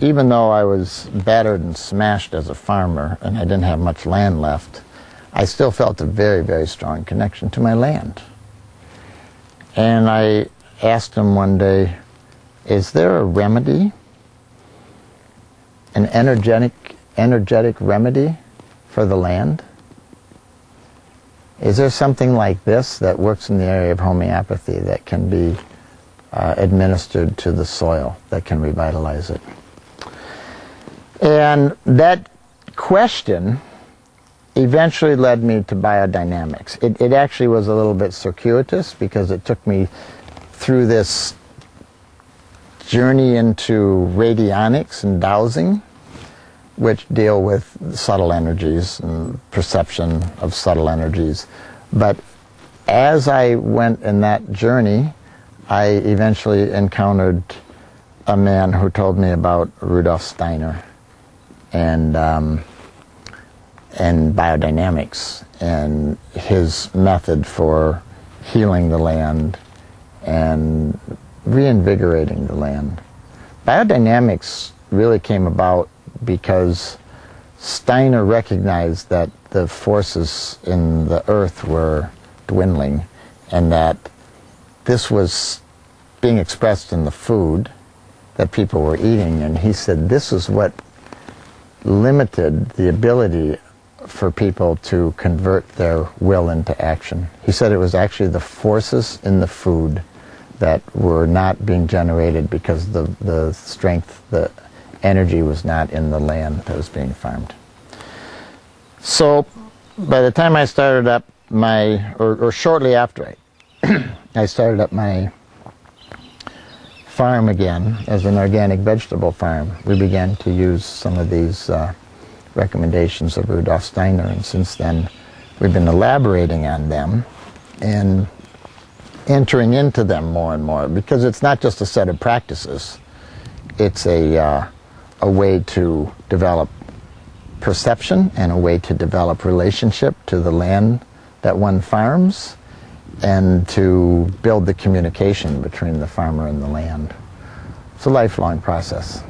even though I was battered and smashed as a farmer and I didn't have much land left, I still felt a very, very strong connection to my land. And I asked him one day, is there a remedy, an energetic remedy for the land? Is there something like this that works in the area of homeopathy that can be administered to the soil that can revitalize it? And that question eventually led me to biodynamics. It actually was a little bit circuitous because it took me through this journey into radionics and dowsing, which deal with subtle energies and perception of subtle energies. But as I went in that journey, I eventually encountered a man who told me about Rudolf Steiner and biodynamics and his method for healing the land and reinvigorating the land. Biodynamics really came about because Steiner recognized that the forces in the earth were dwindling and that this was being expressed in the food that people were eating, and he said this is what limited the ability for people to convert their will into action. He said it was actually the forces in the food that were not being generated because the strength, the energy was not in the land that was being farmed. So by the time I started up or shortly after I started up my farm again as an organic vegetable farm, we began to use some of these recommendations of Rudolf Steiner, and since then we've been elaborating on them and entering into them more and more, because it's not just a set of practices, it's a way to develop perception and a way to develop relationship to the land that one farms and to build the communication between the farmer and the land. It's a lifelong process.